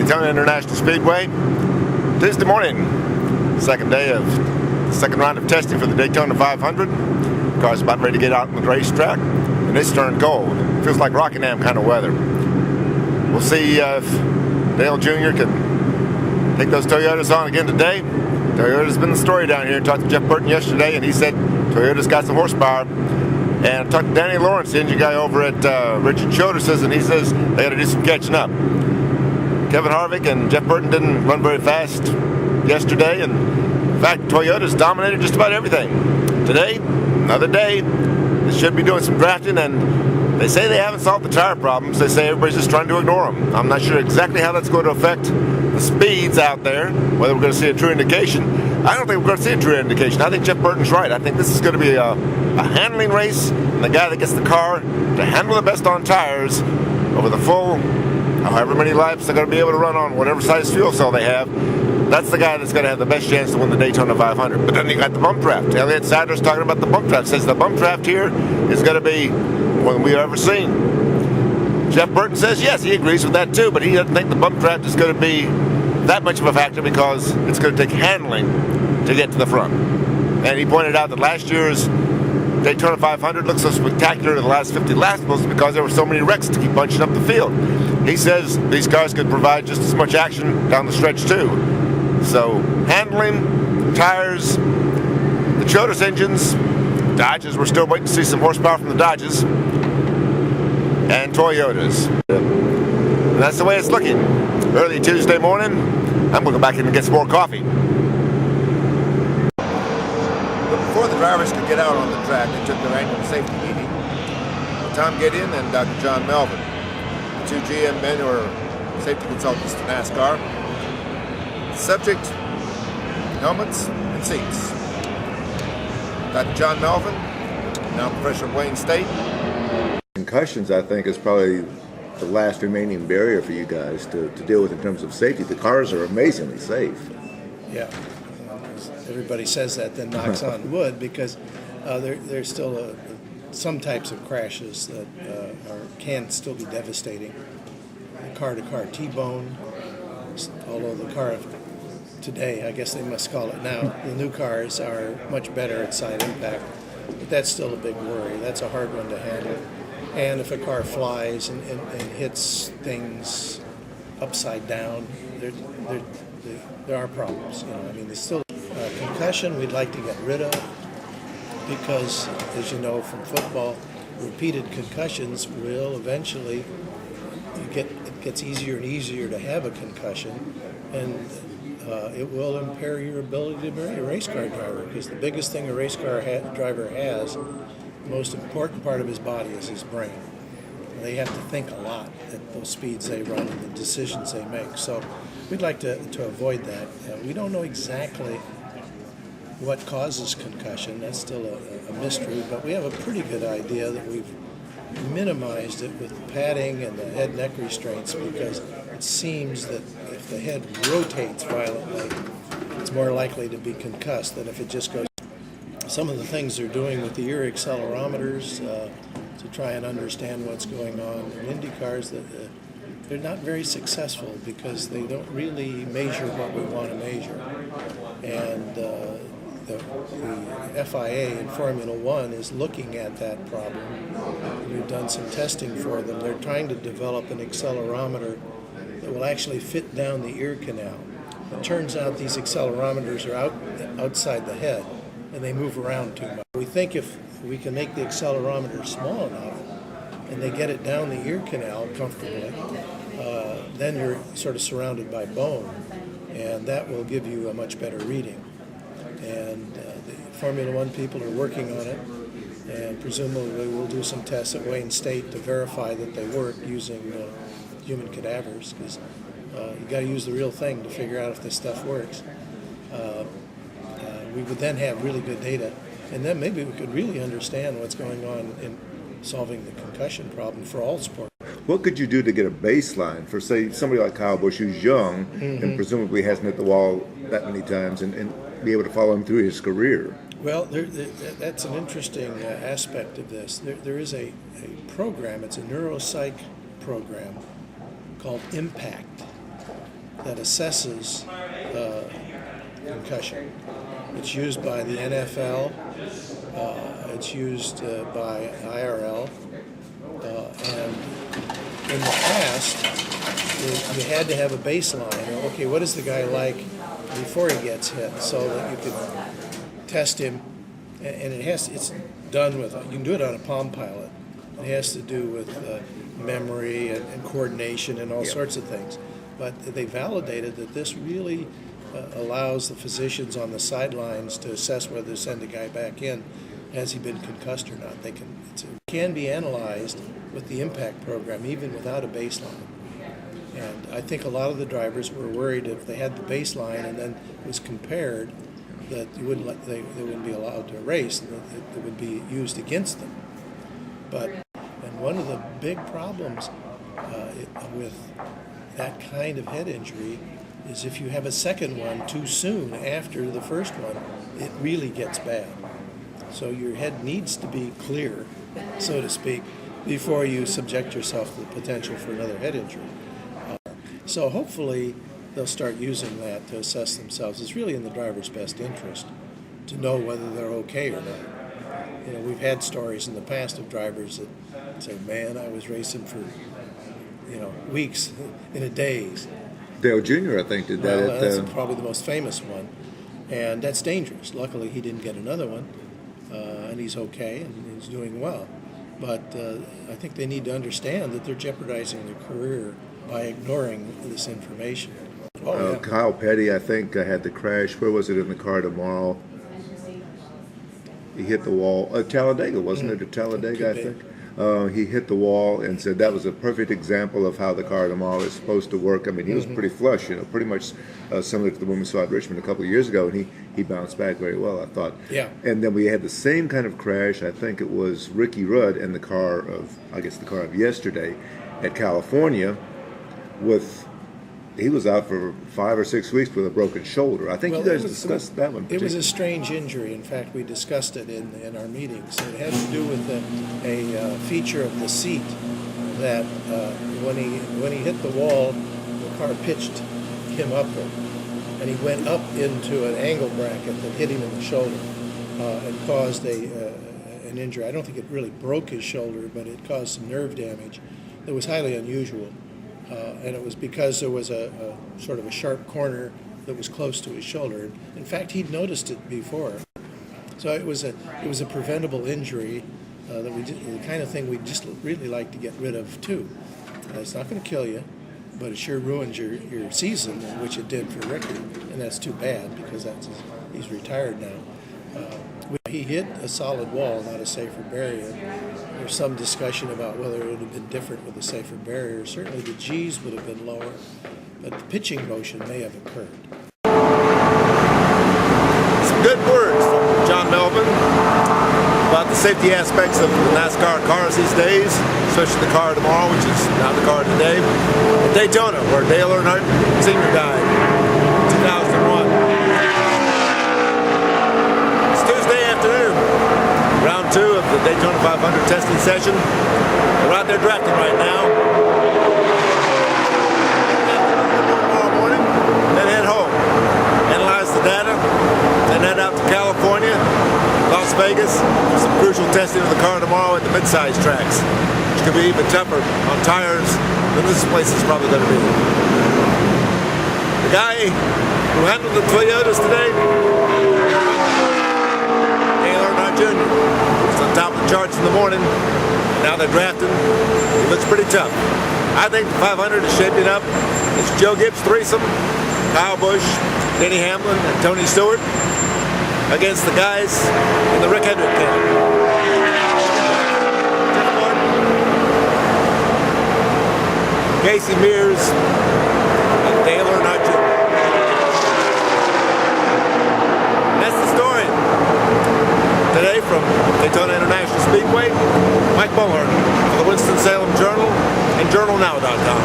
Daytona International Speedway. Tuesday morning, second round of testing for the Daytona 500. Car's about ready to get out on the racetrack, and it's turned cold. Feels like Rockingham kind of weather. We'll see if Dale Jr. can take those Toyotas on again today. Toyota's been the story down here. I talked to Jeff Burton yesterday, and he said Toyota's got some horsepower. And I talked to Danny Lawrence, the engine guy over at Richard Childress, and he says they got to do some catching up. Kevin Harvick and Jeff Burton didn't run very fast yesterday, and in fact, Toyota's dominated just about everything. Today, another day, they should be doing some drafting, and they say they haven't solved the tire problems. They say everybody's just trying to ignore them. I'm not sure exactly how that's going to affect the speeds out there, whether we're going to see a true indication. I don't think we're going to see a true indication. I think Jeff Burton's right. I think this is going to be a handling race, and the guy that gets the car to handle the best on tires over the full, however many laps they're going to be able to run on whatever size fuel cell they have, that's the guy that's going to have the best chance to win the Daytona 500. But then you got the bump draft. Elliott Sadler's talking about the bump draft. Says the bump draft here is going to be more than we've ever seen. Jeff Burton says yes, he agrees with that too, but he doesn't think the bump draft is going to be that much of a factor because it's going to take handling to get to the front. And he pointed out that last year's Daytona 500 looked so spectacular in the last 50 laps because there were so many wrecks to keep bunching up the field. He says these cars could provide just as much action down the stretch too. So handling, tires, the Childress engines, Dodges, we're still waiting to see some horsepower from the Dodges, and Toyotas. And that's the way it's looking. Early Tuesday morning, I'm going to go back in and get some more coffee. But before the drivers could get out on the track, they took their annual safety meeting with Tom Gideon and Dr. John Melvin, the two GM men who are safety consultants to NASCAR. Subject, helmets and seats. Dr. John Melvin, now professor of Wayne State. Concussions, I think, is probably the last remaining barrier for you guys to deal with in terms of safety. The cars are amazingly safe. Yeah, everybody says that, then knocks on wood, because there's still some types of crashes that can still be devastating. Car-to-car T-bone, although the car today, I guess they must call it now, the new cars are much better at side impact, but that's still a big worry. That's a hard one to handle. And if a car flies and hits things upside down, there are problems. You know, I mean, there's still concussion we'd like to get rid of because, as you know from football, repeated concussions will eventually it gets easier and easier to have a concussion, and it will impair your ability to be a race car driver, because the biggest thing a race car driver has, the most important part of his body, is his brain. They have to think a lot at those speeds they run and the decisions they make. So we'd like to avoid that. We don't know exactly what causes concussion. That's still a mystery, but we have a pretty good idea that we've minimized it with the padding and the head neck restraints, because it seems that if the head rotates violently, it's more likely to be concussed than if it just goes. Some of the things they're doing with the ear accelerometers to try and understand what's going on in Indy cars, they're not very successful because they don't really measure what we want to measure. And the FIA in Formula One is looking at that problem. We've done some testing for them. They're trying to develop an accelerometer that will actually fit down the ear canal. It turns out these accelerometers are outside the head, and they move around too much. We think if we can make the accelerometer small enough and they get it down the ear canal comfortably, then you're sort of surrounded by bone, and that will give you a much better reading. And the Formula One people are working on it, and presumably we'll do some tests at Wayne State to verify that they work using human cadavers, because you got to use the real thing to figure out if this stuff works. We would then have really good data, and then maybe we could really understand what's going on in solving the concussion problem for all sports. What could you do to get a baseline for, say, somebody like Kyle Busch, who's young and presumably hasn't hit the wall that many times, and be able to follow him through his career? Well, that's an interesting aspect of this. There is a program, it's a neuropsych program called IMPACT. that assesses concussion. It's used by the NFL. It's used by IRL. And in the past, you had to have a baseline. Okay, what is the guy like before he gets hit, so that you could test him. And it's done with, you can do it on a Palm Pilot. It has to do with memory and coordination and all sorts of things. But they validated that this really allows the physicians on the sidelines to assess whether to send a guy back in. Has he been concussed or not? It can be analyzed with the impact program, even without a baseline. And I think a lot of the drivers were worried if they had the baseline and then it was compared, that they wouldn't be allowed to race, and that it would be used against them. And one of the big problems with that kind of head injury is if you have a second one too soon after the first one, it really gets bad. So your head needs to be clear, so to speak, before you subject yourself to the potential for another head injury. So hopefully they'll start using that to assess themselves. It's really in the driver's best interest to know whether they're okay or not. We've had stories in the past of drivers that say, man, I was racing for, weeks, in days. Dale Jr., I think, did that. Well, that's probably the most famous one. And that's dangerous. Luckily, he didn't get another one, and he's okay, and he's doing well. But I think they need to understand that they're jeopardizing their career by ignoring this information. Yeah. Kyle Petty, I think, had the crash. Where was it in the car tomorrow? He hit the wall. Talladega, wasn't it? At Talladega, I think. He hit the wall and said that was a perfect example of how the car tomorrow is supposed to work. I mean, he was pretty flush, pretty much similar to the one we saw at Richmond a couple of years ago, and he bounced back very well, I thought. Yeah. And then we had the same kind of crash. I think it was Ricky Rudd in the car of yesterday at California he was out for 5 or 6 weeks with a broken shoulder. I think you guys discussed that one. It was a strange injury. In fact, we discussed it in our meetings. It had to do with a feature of the seat that when he hit the wall, the car pitched him upward, and he went up into an angle bracket that hit him in the shoulder and caused an injury. I don't think it really broke his shoulder, but it caused some nerve damage that was highly unusual. And it was because there was a sort of a sharp corner that was close to his shoulder. In fact, he'd noticed it before. So it was a preventable injury the kind of thing we'd just really like to get rid of too. It's not going to kill you, but it sure ruins your season, which it did for Ricky, and that's too bad because he's retired now. He hit a solid wall, not a safer barrier. There's some discussion about whether it would have been different with a safer barrier. Certainly the G's would have been lower, but the pitching motion may have occurred. Some good words from John Melvin about the safety aspects of the NASCAR cars these days, especially the car tomorrow, which is not the car today. At Daytona, where Dale Earnhardt Sr. died in 2001. Round 2 of the Daytona 500 testing session. We're out there drafting right now. Tomorrow morning, then head home. Analyze the data, then head out to California, Las Vegas, for some crucial testing of the car tomorrow at the mid-size tracks, which could be even tougher on tires than this place is probably going to be. The guy who handled the Toyotas today, Jr. He's on top of the charts in the morning. Now they're drafting. He looks pretty tough. I think the 500 is shaping up. It's Joe Gibbs threesome, Kyle Busch, Denny Hamlin, and Tony Stewart against the guys in the Rick Hendrick camp. Casey Mears and Dale Earnhardt Jr. That's the story. Today from Daytona International Speedway, Mike Mulhern for the Winston-Salem Journal and JournalNow.com.